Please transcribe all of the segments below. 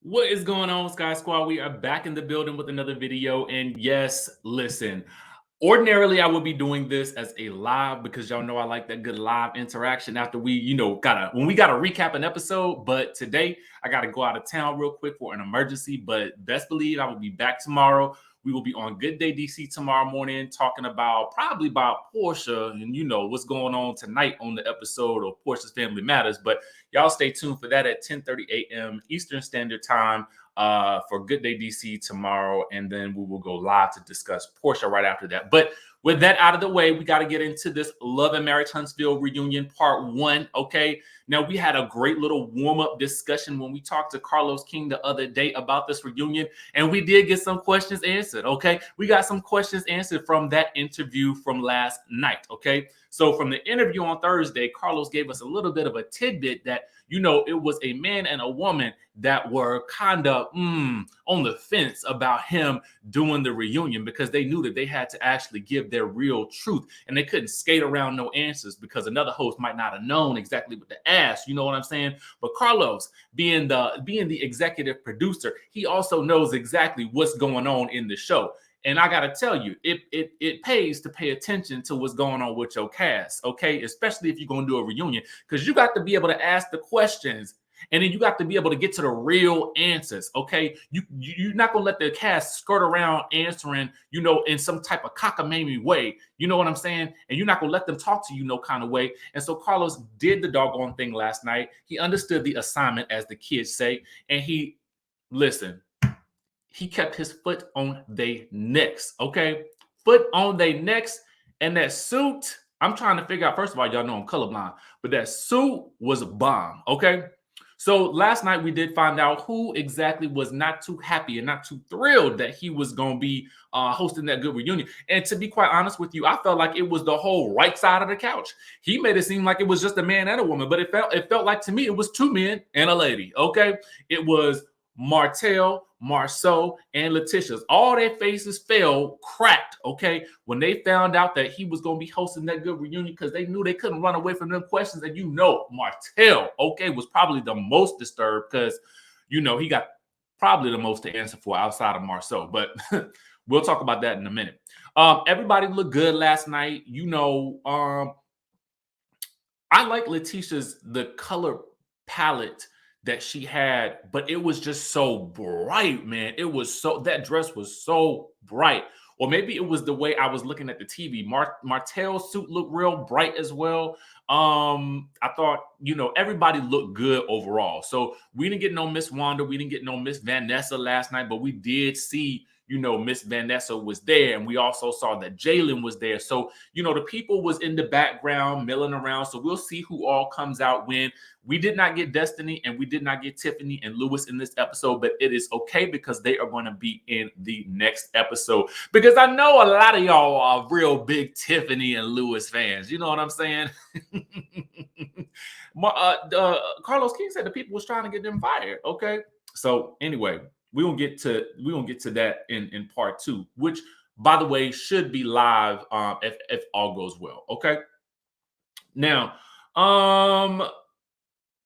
What is going on, Sky Squad? We are back in the building with another video. And yes, listen, ordinarily I would be doing this as a live because y'all know I like that good live interaction after we, when we gotta recap an episode. But today I gotta go out of town real quick for an emergency. But best believe I will be back tomorrow. We will be on Good Day DC tomorrow morning talking probably about Portia and what's going on tonight on the episode of Portia's Family Matters. But y'all stay tuned for that at 10:30 a.m. Eastern Standard Time for Good Day DC tomorrow. And then we will go live to discuss Portia right after that. But with that out of the way, we got to get into this Love and Marriage Huntsville reunion part 1. Okay. Now, we had a great little warm-up discussion when we talked to Carlos King the other day about this reunion, and we did get some questions answered. Okay. We got some questions answered from that interview from last night. Okay. So from the interview on Thursday, Carlos gave us a little bit of a tidbit that, it was a man and a woman that were kind of on the fence about him doing the reunion because they knew that they had to actually give their real truth and they couldn't skate around no answers because another host might not have known exactly what to ask. You know what I'm saying? But Carlos, being the executive producer, he also knows exactly what's going on in the show. And I got to tell you, it pays to pay attention to what's going on with your cast, okay? Especially if you're going to do a reunion, because you got to be able to ask the questions and then you got to be able to get to the real answers, okay? You're not going to let the cast skirt around answering, in some type of cockamamie way. You know what I'm saying? And you're not going to let them talk to you no kind of way. And so Carlos did the doggone thing last night. He understood the assignment, as the kids say, and he kept his foot on their necks, okay? Foot on their necks. And that suit, I'm trying to figure out, first of all, y'all know I'm colorblind, but that suit was a bomb, okay? So last night we did find out who exactly was not too happy and not too thrilled that he was going to be hosting that good reunion. And to be quite honest with you, I felt like it was the whole right side of the couch. He made it seem like it was just a man and a woman, but it felt like to me it was two men and a lady, okay? It was Martell, Marceau, and Letitia's. All their faces fell cracked, okay, when they found out that he was going to be hosting that good reunion because they knew they couldn't run away from them questions. And Martell, okay, was probably the most disturbed because, he got probably the most to answer for outside of Marceau. But we'll talk about that in a minute. Everybody looked good last night. I like the color palette that she had, but it was just so bright, man. That dress was so bright. Or maybe it was the way I was looking at the TV. Martell's suit looked real bright as well. I thought, everybody looked good overall. So we didn't get no Miss Wanda, we didn't get no Miss Vanessa last night, but we did see Miss Vanessa was there, and we also saw that Jalen was there. So, the people was in the background milling around. So we'll see who all comes out when. We did not get Destiny and we did not get Tiffany and Lewis in this episode, but it is okay because they are going to be in the next episode. Because I know a lot of y'all are real big Tiffany and Lewis fans. You know what I'm saying? Carlos King said the people was trying to get them fired. Okay. So anyway, we're gonna get to that in part 2, which, by the way, should be live if all goes well. Okay. Now,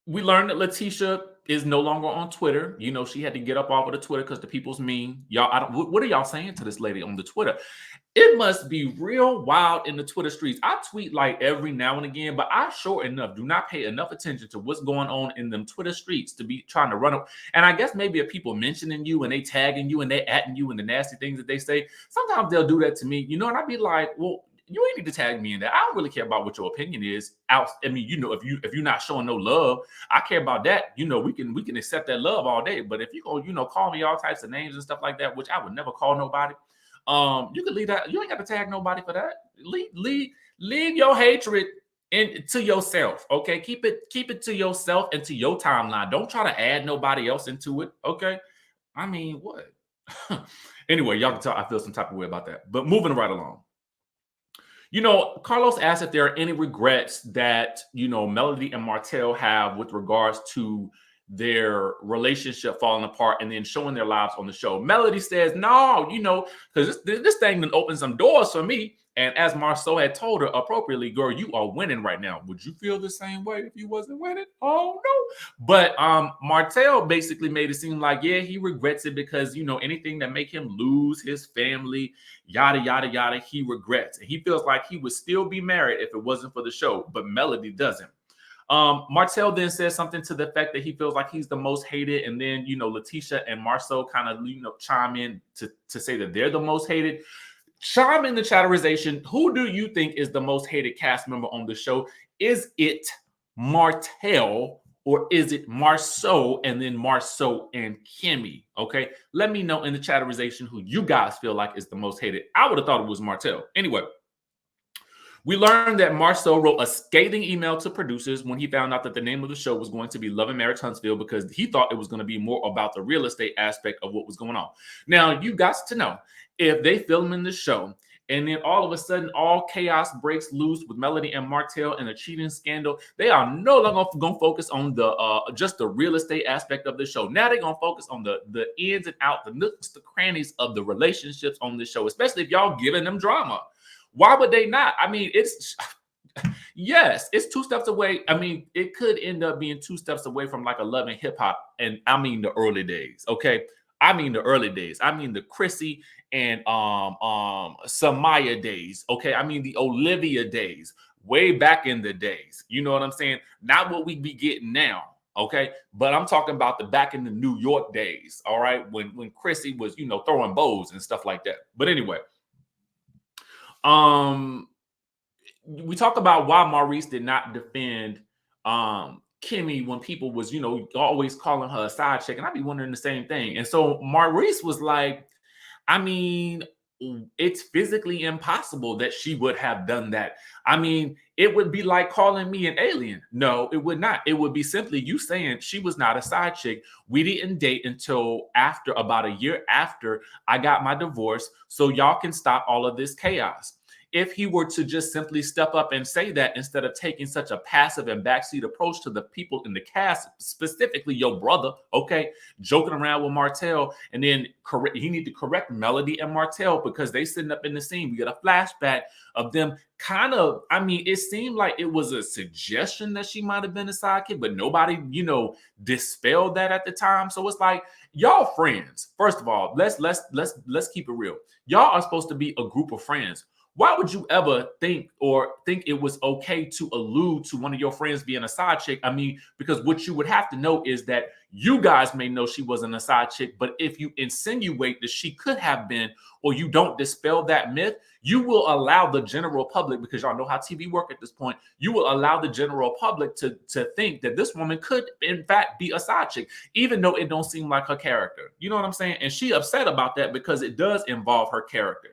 we learned that Letitia is no longer on Twitter. She had to get up off of the Twitter because the people's mean. What are y'all saying to this lady on the Twitter? It must be real wild in the Twitter streets. I tweet like every now and again, but I sure enough do not pay enough attention to what's going on in them Twitter streets to be trying to run up. And I guess maybe if people mentioning you and they tagging you and they atting you and the nasty things that they say, sometimes they'll do that to me, and I'd be like, well, you ain't need to tag me in that. I don't really care about what your opinion is. If you're not showing no love, I care about that. We can accept that love all day. But if you go, call me all types of names and stuff like that, which I would never call nobody. You can leave that. You ain't got to tag nobody for that. Leave your hatred to yourself. Okay, keep it to yourself and to your timeline. Don't try to add nobody else into it. Okay, I mean, what? Anyway, y'all can tell I feel some type of way about that. But moving right along. Carlos asked if there are any regrets that, Melody and Martell have with regards to their relationship falling apart and then showing their lives on the show. Melody says, no, because this thing then opened some doors for me. And as Marceau had told her appropriately, girl, you are winning right now. Would you feel the same way if you wasn't winning? Oh no. But Martell basically made it seem like, yeah, he regrets it because, you know, anything that make him lose his family, yada, yada, yada, he regrets. And he feels like he would still be married if it wasn't for the show, but Melody doesn't. Martell then says something to the effect that he feels like he's the most hated, and then, you know, Letitia and Marceau kind of, you know, chime in to say that they're the most hated. Chime in the chatterization. Who do you think is the most hated cast member on the show? Is it Martell or is it Marceau and then Marceau and Kimmy? Okay, let me know in the chatterization who you guys feel like is the most hated. I would have thought it was Martell. Anyway, we learned that Marceau wrote a scathing email to producers when he found out that the name of the show was going to be Love and Marriage Huntsville because he thought it was going to be more about the real estate aspect of what was going on. Now, you got to know, if they film in the show and then all of a sudden all chaos breaks loose with Melody and Martell and a cheating scandal, they are no longer going to focus on the just the real estate aspect of the show. Now they're going to focus on the ins and outs, the nooks, the crannies of the relationships on the show, especially if y'all giving them drama. Why would they not? I mean, it's yes, it's 2 steps away. I mean, it could end up being 2 steps away from like a Love and Hip Hop, and I mean the early days. Okay, I mean the early days. I mean the Chrissy and Samaya days. Okay, I mean the Olivia days, way back in the days. You know what I'm saying? Not what we be getting now. Okay, but I'm talking about the back in the New York days. All right, when Chrissy was, you know, throwing bows and stuff like that. But anyway. We talk about why Maurice did not defend Kimmy when people was, you know, always calling her a side chick, and I'd be wondering the same thing. And so Maurice was like, I mean, it's physically impossible that she would have done that. I mean, it would be like calling me an alien. No, it would not. It would be simply you saying she was not a side chick. We didn't date until after, about a year after I got my divorce, so y'all can stop all of this chaos. If he were to just simply step up and say that instead of taking such a passive and backseat approach to the people in the cast, specifically your brother, okay, joking around with Martell, and then he need to correct Melody and Martell because they sitting up in the scene. We get a flashback of them kind of, I mean, it seemed like it was a suggestion that she might have been a sidekick, but nobody, you know, dispelled that at the time. So it's like, y'all friends. First of all, let's keep it real. Y'all are supposed to be a group of friends. Why would you ever think it was okay to allude to one of your friends being a side chick? I mean, because what you would have to know is that you guys may know she wasn't a side chick, but if you insinuate that she could have been, or you don't dispel that myth, you will allow the general public, because y'all know how TV work at this point, you will allow the general public to think that this woman could in fact be a side chick, even though it don't seem like her character. You know what I'm saying? And she upset about that because it does involve her character.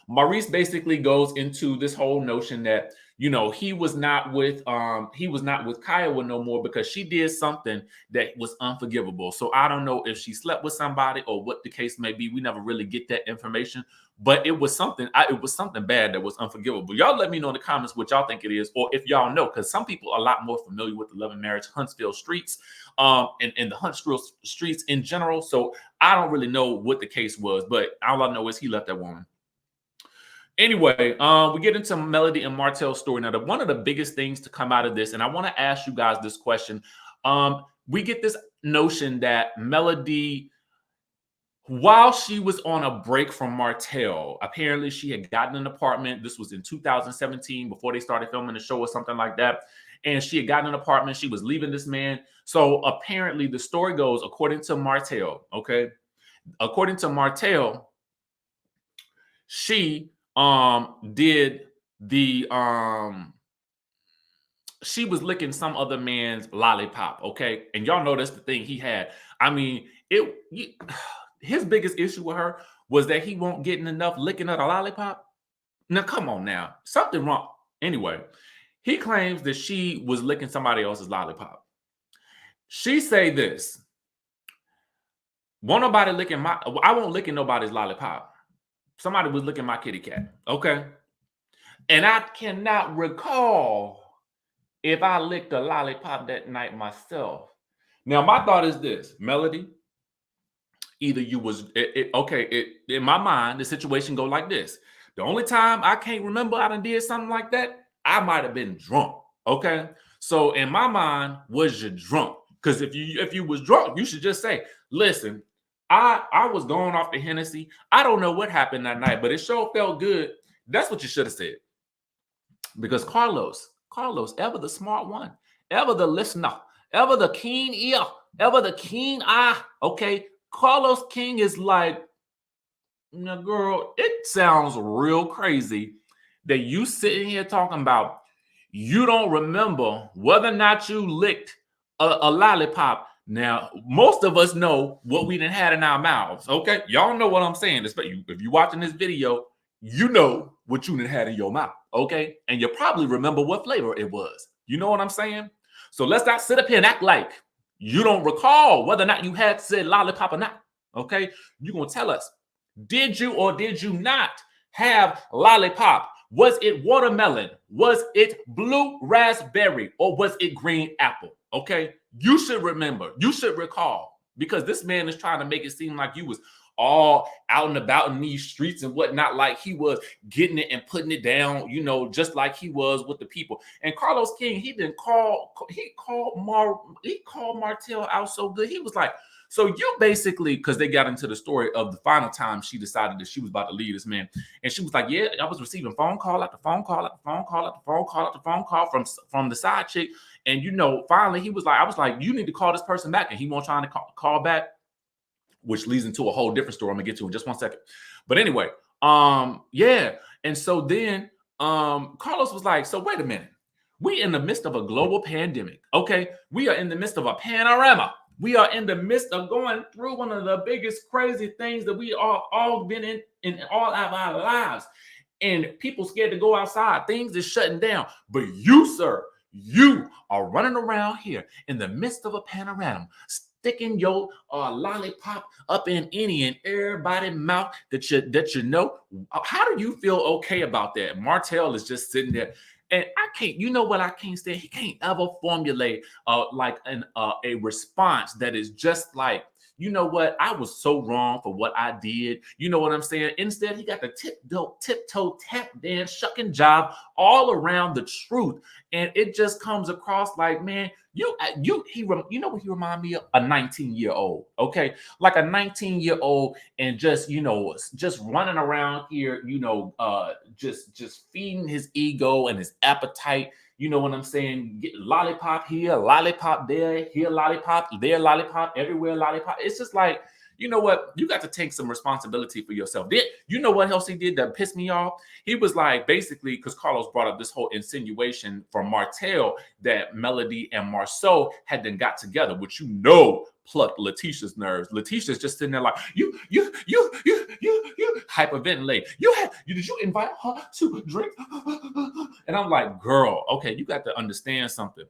Maurice basically goes into this whole notion that, you know, he was not with Kiowa no more because she did something that was unforgivable. So I don't know if she slept with somebody or what the case may be. We never really get that information, but it was something bad that was unforgivable. Y'all let me know in the comments what y'all think it is, or if y'all know, because some people are a lot more familiar with the Love and Marriage Huntsville streets and the Huntsville streets in general. So I don't really know what the case was, but all I know is he left that woman. Anyway, we get into Melody and Martell's story. Now, one of the biggest things to come out of this, and I want to ask you guys this question. We get this notion that Melody, while she was on a break from Martell, apparently she had gotten an apartment. This was in 2017, before they started filming the show or something like that. And she had gotten an apartment. She was leaving this man. So apparently the story goes, according to Martell, okay? According to Martell, she did the she was licking some other man's lollipop, okay? And y'all know that's the thing he had. I mean, his biggest issue with her was that he won't getting enough licking of the lollipop. Now, come on now. Something wrong. Anyway, he claims that she was licking somebody else's lollipop. She say this: won't nobody licking I won't licking nobody's lollipop. Somebody was licking my kitty cat, okay? And I cannot recall if I licked a lollipop that night myself. Now, my thought is this, Melody, either you was, in my mind, the situation go like this. The only time I can't remember I done did something like that, I might have been drunk. Okay. So in my mind, was you drunk? Because if you was drunk, you should just say, listen, I was going off the Hennessy. I don't know what happened that night, but it sure felt good. That's what you should have said. Because Carlos, ever the smart one, ever the listener, ever the keen ear, ever the keen eye. Okay. Carlos King is like, now, girl, it sounds real crazy that you sitting here talking about you don't remember whether or not you licked a lollipop. Now, most of us know what we done had in our mouths. Okay, y'all know what I'm saying. If you're watching this video, you know what you done had in your mouth. Okay, and you probably remember what flavor it was. You know what I'm saying? So let's not sit up here and act like you don't recall whether or not you had said lollipop or not. Okay, you're gonna tell us. Did you or did you not have lollipop? Was it watermelon? Was it blue raspberry? Or was it green apple? Okay, you should remember. You should recall, because this man is trying to make it seem like you was all out and about in these streets and whatnot, like he was getting it and putting it down, you know, just like he was with the people. And Carlos King, he called Martell out so good. He was like, so you basically, because they got into the story of the final time she decided that she was about to leave this man. And she was like, yeah, I was receiving phone call after phone call after phone call after phone call after phone call from the side chick. And, you know, finally he was like, I was like, you need to call this person back. And he won't try to call back, which leads into a whole different story I'm gonna get to in just 1 second. But anyway, yeah. And so then Carlos was like, so wait a minute. We in the midst of a global pandemic. Okay. We are in the midst of a panorama. We are in the midst of going through one of the biggest crazy things that we are all been in all of our lives. And people scared to go outside. Things is shutting down. But you, sir, you are running around here in the midst of a panorama, sticking your lollipop up in any and everybody's mouth that you know. How do you feel okay about that? Martell is just sitting there. And I can't, you know what I can't stand? He can't ever formulate like a response that is just like, you know what? I was so wrong for what I did. You know what I'm saying? Instead, he got the tiptoe tap dance shucking job all around the truth. And it just comes across like, man, you know what he remind me of? A 19-year-old, okay? Like a 19-year-old and just, you know, just running around here, you know, just feeding his ego and his appetite. You know what I'm saying? Get lollipop here, lollipop there, here lollipop, there lollipop, everywhere lollipop. It's just like, you know what? You got to take some responsibility for yourself. You know what else he did that pissed me off? He was like, basically, because Carlos brought up this whole insinuation from Martell that Melody and Marceau had then got together, which you know plucked Letitia's nerves. Letitia's just sitting there like, you hyperventilate. Did you invite her to drink? And I'm like, girl, okay, you got to understand something.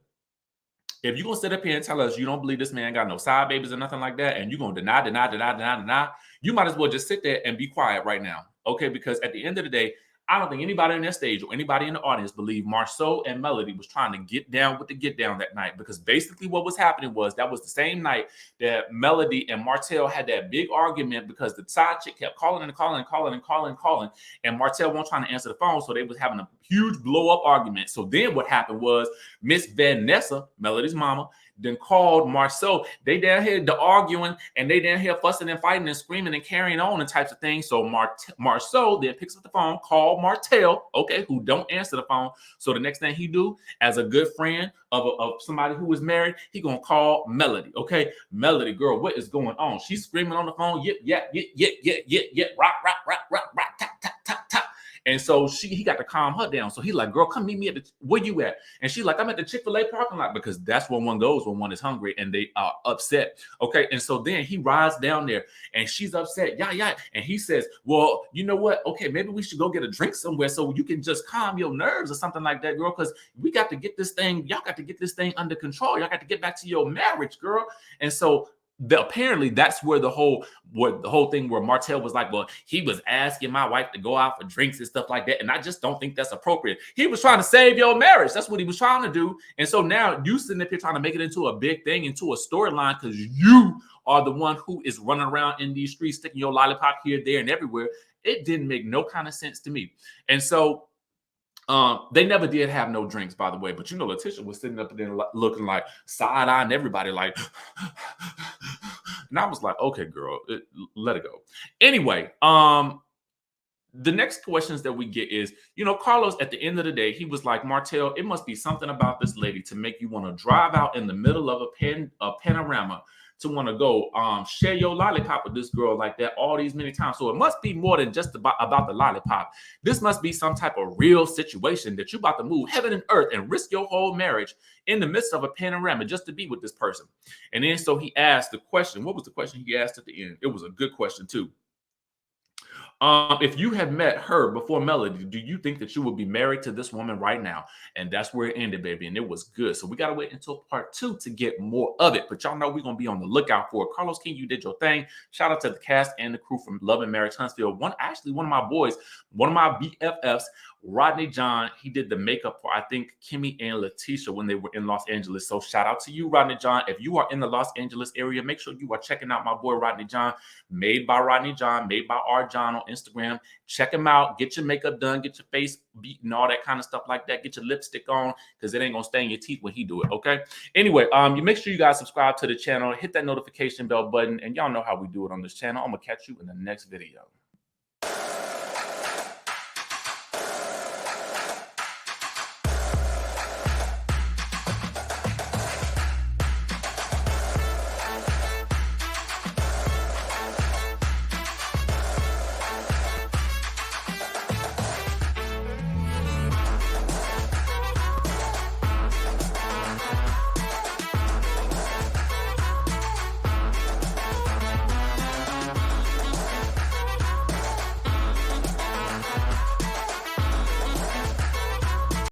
If you're going to sit up here and tell us you don't believe this man got no side babies or nothing like that, and you're going to deny, you might as well just sit there and be quiet right now. Okay, because at the end of the day, I don't think anybody on that stage or anybody in the audience believed Marceau and Melody was trying to get down with the get down that night, because basically what was happening was that was the same night that Melody and Martell had that big argument because the side chick kept calling and Martell won't trying to answer the phone, so they was having a huge blow up argument. So then what happened was Miss Vanessa, Melody's mama, then called Marceau. They down here the arguing and they down here fussing and fighting and screaming and carrying on and types of things. So Marceau then picks up the phone, called Martell, okay, who don't answer the phone. So the next thing he do, as a good friend of somebody who is married, he gonna call Melody. Okay, Melody, girl, what is going on? She's screaming on the phone, yip, rock, tap. And so he got to calm her down. So he like, girl, come meet me at where you at? And she's like, I'm at the Chick-fil-A parking lot, because that's where one goes when one is hungry and they are upset. Okay. And so then he rides down there and she's upset. Yeah. And he says, well, you know what? Okay, maybe we should go get a drink somewhere so you can just calm your nerves or something like that, girl. Because we got to get this thing. Y'all got to get this thing under control. Y'all got to get back to your marriage, girl. And so apparently that's where the whole thing where Martell was like, well, he was asking my wife to go out for drinks and stuff like that. And I just don't think that's appropriate. He was trying to save your marriage. That's what he was trying to do. And so now you sitting up here trying to make it into a big thing, into a storyline, because you are the one who is running around in these streets, sticking your lollipop here, there, and everywhere. It didn't make no kind of sense to me. And so they never did have no drinks, by the way. But you know, Letitia was sitting up there looking like side-eyeing everybody, like, and I was like, okay, girl, let it go. Anyway, the next questions that we get is, you know, Carlos, at the end of the day, he was like, Martell, it must be something about this lady to make you want to drive out in the middle of a panorama to want to go share your lollipop with this girl like that all these many times. So it must be more than just about the lollipop. This must be some type of real situation that you're about to move heaven and earth and risk your whole marriage in the midst of a panorama just to be with this person. And then so he asked the question. What was the question he asked at the end? It was a good question too. If you had met her before Melody, do you think that you would be married to this woman right now? And that's where it ended, baby. And it was good. So we got to wait until part 2 to get more of it. But y'all know we're going to be on the lookout for it. Carlos King, you did your thing. Shout out to the cast and the crew from Love and Marriage Huntsville. One of my boys, one of my BFFs, Rodney John, he did the makeup for, I think, Kimmy and Letitia when they were in Los Angeles. So shout out to you, Rodney John. If you are in the Los Angeles area, make sure you are checking out my boy, Rodney John, made by Rodney John, made by R. John on Instagram. Check him out. Get your makeup done. Get your face beaten, all that kind of stuff like that. Get your lipstick on because it ain't going to stain your teeth when he do it, okay? Anyway, you make sure you guys subscribe to the channel. Hit that notification bell button. And y'all know how we do it on this channel. I'm going to catch you in the next video.